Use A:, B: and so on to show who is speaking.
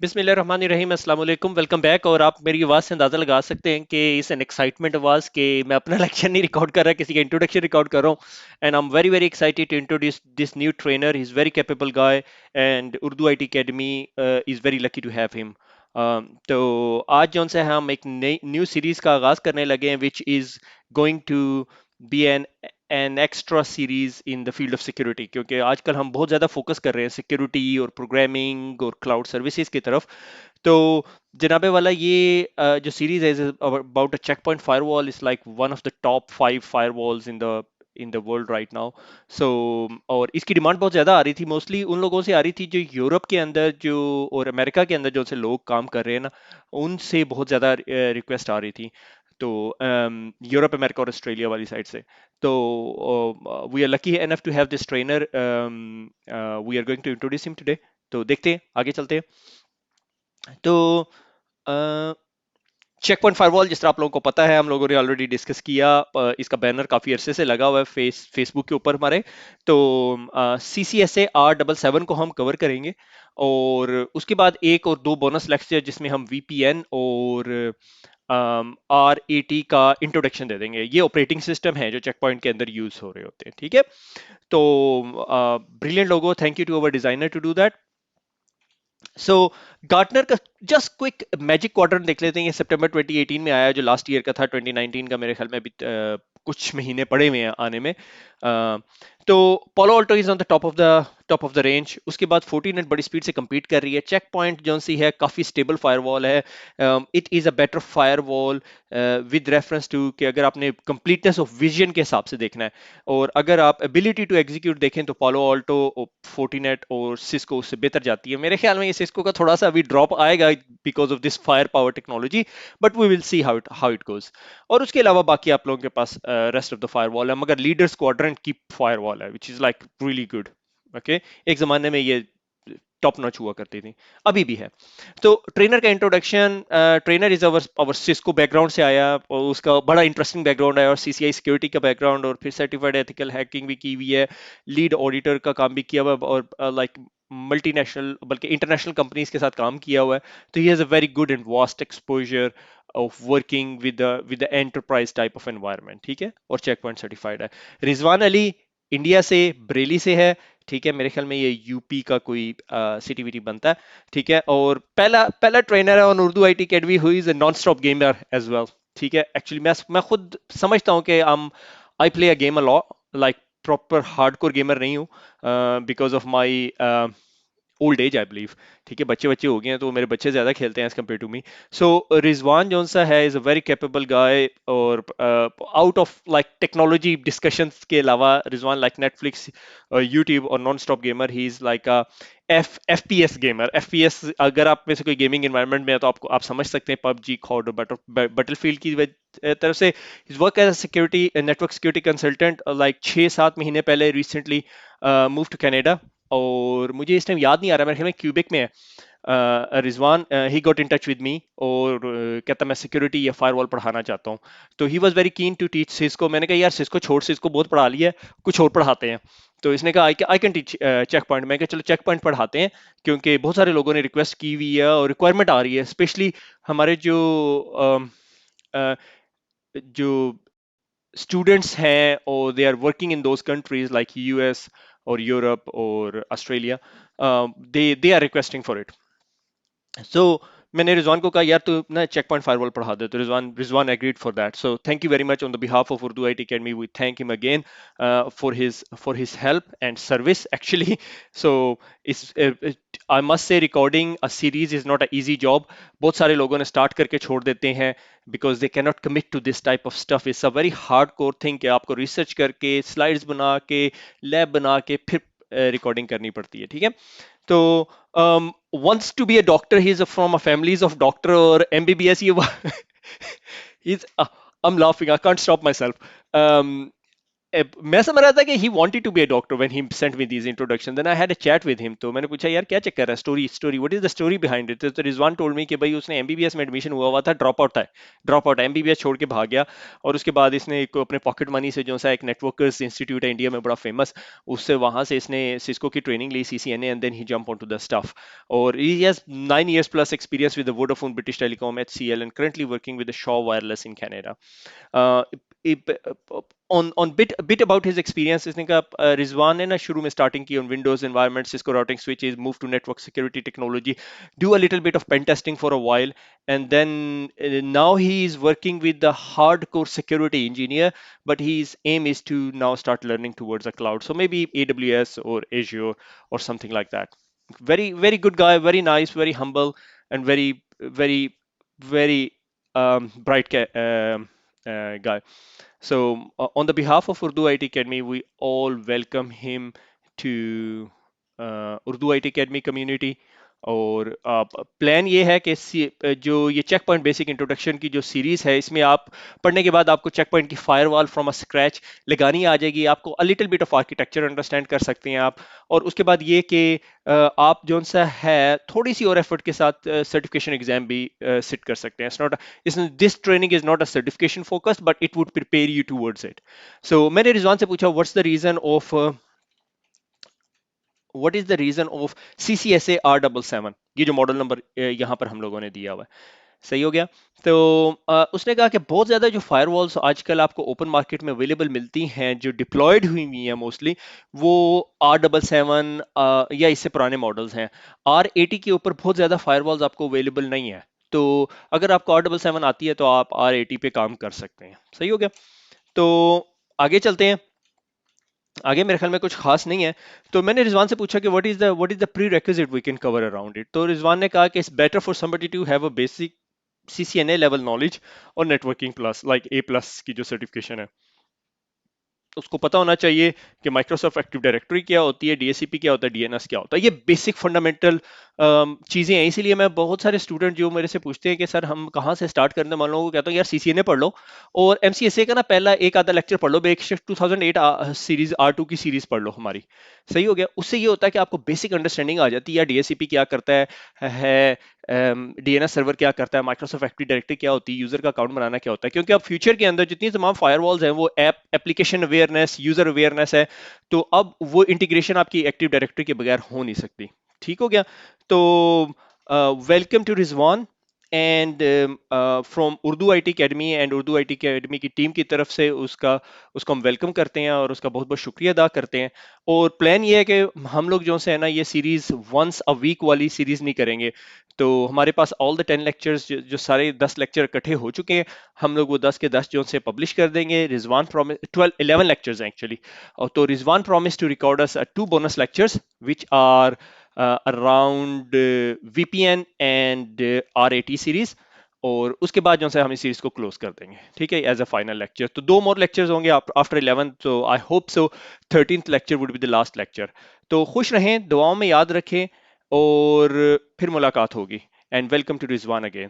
A: बिस्मिल्लाहिर्रहमानिर्रहीम अस्सलाम वालेकुम वेलकम बैक। और आप मेरी आवाज़ से अंदाज़ा लगा सकते हैं कि इस एन एक्साइटमेंट आवाज़ के मैं अपना लेक्चर नहीं रिकॉर्ड कर रहा, किसी का इंट्रोडक्शन रिकॉर्ड कर रहा हूँ। And I am very very excited to introduce this new trainer. He is very capable guy and Urdu IT academy is very lucky to have him. तो आज जो से हम एक नई न्यू सीरीज़ का आगाज़ करने लगे हैं which is going to be an extra series in the field of security, क्योंकि आजकल हम बहुत ज़्यादा फोकस कर रहे हैं सिक्योरिटी और प्रोग्रामिंग और क्लाउड सर्विसेज की तरफ। तो जनाबे वाला ये जो सीरीज है about a Check Point firewall is like one of the top 5 firewalls in the world right now. So और इसकी डिमांड बहुत ज़्यादा आ रही थी, मोस्टली उन लोगों से आ रही थी जो यूरोप के अंदर जो और अमेरिका के अंदर जो से लोग काम कर रहे हैं ना, उनसे बहुत ज़्यादा रिक्वेस्ट आ रही थी। तो यूरोप अमेरिका और ऑस्ट्रेलिया वाली साइड से। तो we are lucky enough to have this trainer. We are going to introduce him today. तो देखते हैं, आगे चलते हैं। तो चेक पॉइंट फायरवॉल जिस तरह आप लोगों को पता है, हम लोगों ने ऑलरेडी डिस्कस किया। इसका बैनर काफ़ी अरसे से लगा हुआ है फेसबुक के ऊपर हमारे। तो CCSA R77 को हम कवर करेंगे, और उसके बाद एक और दो बोनस लेक्चर जिसमें हम VPN और RAT का इंट्रोडक्शन दे देंगे। ये ऑपरेटिंग सिस्टम है जो चेक पॉइंट के अंदर यूज हो रहे होते हैं, ठीक है। तो brilliant logo, thank you to our designer to do that. So Gartner का जस्ट क्विक मैजिक क्वाड्रेंट देख लेते हैं। ये सितंबर 2018 में आया, जो लास्ट ईयर का था 2019 का मेरे ख्याल में अभी कुछ महीने पड़े हुए हैं आने में। तो Palo Alto is on the top of the range. उसके बाद 14 बड़ी स्पीड से compete कर रही है। चेक पॉइंट जो सी है काफ़ी स्टेबल फायरवॉल है। It is a better firewall with reference to कि अगर आपने कंप्लीटनेस ऑफ विजन के हिसाब से देखना है, और अगर आप एबिलिटी टू एग्जीक्यूट देखें तो पालो ऑल्टो, फोर्टिनेट और सिस्को उससे बेहतर जाती है। मेरे ख्याल में ये सिस्को का थोड़ा सा अभी ड्रॉप आएगा because of this fire power technology, but we will see how it goes. और उसके अलावा बाकी आप लोगों के पास रेस्ट ऑफ द फायरवॉल है, मगर लीडर्स क्वाड्रेंट की फायरवॉल है which is like really good. Okay, एक जमाने में ये टॉप नॉच हुआ करती थी, अभी भी है। तो ट्रेनर का introduction, trainer is our Cisco background से आया, और उसका बड़ा इंटरेस्टिंग बैकग्राउंड है, और CCI सिक्योरिटी का बैकग्राउंड, और फिर सर्टिफाइड एथिकल हैकिंग भी की हुई है, लीड ऑडिटर का काम भी किया हुआ है, और लाइक मल्टीनेशनल बल्कि इंटरनेशनल कंपनीज के साथ काम किया हुआ है। तो he has a very good and vast exposure of working with the enterprise type of environment, ठीक है, और चेक पॉइंट सर्टिफाइड है। रिजवान अली इंडिया से, बरेली से है, ठीक है। मेरे ख्याल में ये यूपी का कोई सिटी विटी बनता है, ठीक है। और पहला पहला ट्रेनर है on Urdu IT academy who is a non stop gamer as well, ठीक है। एक्चुअली मैं खुद समझता हूँ कि I play a game a lot, like proper hardcore gamer नहीं हूँ, because of my old age I believe, ठीक है। बच्चे बच्चे हो गए हैं तो मेरे बच्चे ज्यादा खेलते हैं एज कम्पेयर टू मी। सो रिजवान जौन सा है इज अ वेरी कैपेबल गाय, और out of like technology discussions के अलावा रिजवान लाइक नेटफ्लिक्स, यूट्यूब और non stop gamer, he is like a FPS gamer. FPS अगर आप में से कोई गेमिंग एनवायरनमेंट में है तो आपको आप समझ सकते हैं, पबजी, कॉड और बैटलफील्ड की तरफ से। Is work as security network security consultant, like 6-7 महीने पहले रिसेंटली मूव टू कनाडा, और मुझे इस टाइम याद नहीं आ रहा, मेरे ख्याल में क्यूबिक में है। Rizwan he got in touch with me, और कहता मैं सिक्योरिटी या फायरवॉल पढ़ाना चाहता हूँ। तो he was very keen to teach Cisco. मैंने कहा यार सिस्को छोड़, सिस्को बहुत पढ़ा लिया है, कुछ और पढ़ाते हैं। तो इसने कहा I can teach check point. मैं कहा चलो चेक पॉइंट पढ़ाते हैं, क्योंकि बहुत सारे लोगों ने रिक्वेस्ट की हुई है और रिक्वायरमेंट आ रही है, स्पेशली हमारे अम, अ, जो स्टूडेंट्स हैं और they are working in those countries like US और यूरोप और Australia, they are requesting for it. So मैंने रिजवान को कहा यार तू ना चेक पॉइंट फायरवॉल पढ़ा दे, तो Rizwan agreed for that. So thank you very much on the behalf of Urdu IT Academy, we thank him again for his help and service actually. So इस I must say recording a series is not a easy job. बहुत सारे लोगों ने start करके छोड़ देते हैं because they can not commit to this type of stuff. It's a very hard core thing कि आपको रिसर्च करके स्लाइड्स बना के लैब बना के फिर रिकॉर्डिंग करनी पड़ती है, ठीक है। तो wants to be a doctor. He's from a families of doctor और MBBS ये he's I'm laughing, I can't stop myself. um, मैं समझ रहा था कि he wanted to be a doctor when he sent me this introduction, then I had a chat with him. तो मैंने पूछा यार क्या चक्कर है, story story what is the story behind it. तो रिजवान टोल्ड मी कि भाई उसने एमबीबीएस में एडमिशन हुआ था, ड्रॉप आउट एमबीबीएस छोड़ के भाग गया, और उसके बाद इसने एक अपने पॉकेट मनी से जो सा एक नेटवर्कर्स इंस्टीट्यूट है इंडिया में बड़ा फेमस, उससे वहां से इसने सिस्को की ट्रेनिंग ली, CCNA, and then he jump on to the stuff. और he has 9 years plus experience with the Vodafone British Telecom HCL and currently working with the Shaw Wireless in Canada. uh, on bit about his experience, इसने कहा रिजवान ने ना शुरू में starting की on Windows environment, Cisco routing switches, move to network security technology, do a little bit of pen testing for a while, and then now he is working with the hardcore security engineer, but his aim is to now start learning towards the cloud, so maybe AWS or Azure or something like that. Very good guy, very nice, very humble, and very bright guy. So, on the behalf of Urdu IT Academy, we all welcome him to Urdu IT Academy community. और plan ये है कि जो ये check point basic introduction की जो series है, इसमें आप पढ़ने के बाद आपको चेक पॉइंट की फायरवॉल फ्रॉम अ स्क्रैच लगानी आ जाएगी, आपको a little bit of architecture understand कर सकते हैं आप। और उसके बाद ये कि आप जो सा है थोड़ी सी और एफर्ट के साथ सर्टिफिकेशन एग्जाम भी सिट कर सकते हैं। It's not, this training is not a certification focused, but it would prepare you towards it. So मैंने रिजवान से पूछा what is the reason of CCSA R77, ये जो मॉडल नंबर यहाँ पर हम लोगों ने दिया हुआ है, सही हो गया। तो उसने कहा कि बहुत ज़्यादा जो फायरवॉल्स आजकल आपको ओपन मार्केट में अवेलेबल मिलती हैं, जो डिप्लॉयड हुई हुई हैं मोस्टली, वो R77 या इससे पुराने मॉडल्स हैं। R80 के ऊपर बहुत ज़्यादा फायरवॉल्स आपको अवेलेबल नहीं है। तो अगर आपको R77 आती है तो आप R80 पे काम कर सकते हैं, सही हो गया। तो आगे चलते हैं। आगे मेरे ख्याल में कुछ खास नहीं है। तो मैंने रिजवान से पूछा कि what is the prerequisite we can cover around it. तो रिजवान ने कहा कि it's better for somebody to have a basic CCNA level knowledge और नेटवर्किंग प्लस लाइक A+ की जो सर्टिफिकेशन है, उसको पता होना चाहिए कि माइक्रोसॉफ्ट एक्टिव डायरेक्टरी क्या होती है, DHCP क्या होता है, DNS क्या होता है। ये बेसिक फंडामेंटल चीज़ें हैं। इसीलिए मैं बहुत सारे स्टूडेंट जो मेरे से पूछते हैं कि सर हम कहाँ से स्टार्ट करने, मान लो कहता हूँ यार CCNA पढ़ लो और MCSA का ना पहला एक आधा लेक्चर पढ़ लो, बेशक 2008 सीरीज R2 की सीरीज पढ़ लो हमारी, सही हो गया। उससे ये होता है कि आपको बेसिक अंडरस्टैंडिंग आ जाती है, या DHCP क्या करता है DNS सर्वर क्या करता है, माइक्रोसॉफ्ट एक्टिव डायरेक्टरी क्या होती है, यूजर का अकाउंट बनाना क्या होता है। क्योंकि अब फ्यूचर के अंदर जितनी तमाम फायरवॉल्स हैं वो एप्लीकेशन अवेयरनेस, यूजर अवेयरनेस है, तो अब वो इंटीग्रेशन आपकी एक्टिव डायरेक्टरी के बगैर हो नहीं सकती। ठीक हो गया। तो welcome to Rizwan, and from Urdu IT academy and Urdu IT academy की टीम की तरफ से उसको हम वेलकम करते हैं और उसका बहुत बहुत शुक्रिया अदा करते हैं। और प्लान ये है कि हम लोग जो से है ना, ये सीरीज वंस अ वीक वाली सीरीज नहीं करेंगे। तो हमारे पास ऑल द 10 लेक्चर्स जो सारे 10 लेक्चर इकट्ठे हो चुके हैं, हम लोग वो 10 के 10 जो से पब्लिश कर देंगे। रिजवान प्रॉमिस 11 लेक्चर्स हैं एक्चुअली। और तो Rizwan promise to record us 2 bonus lectures which are around VPN and R80 series. और उसके बाद जो है हम इस सीरीज को क्लोज कर देंगे, ठीक है, एज अ फाइनल लेक्चर। तो 2 मोर लेक्चर्स होंगे आफ्टर 11, तो I hope so 13th lecture would be the last lecture. तो खुश रहें, दुआओं में याद रखें, और फिर मुलाकात होगी। And welcome to Rizwan again.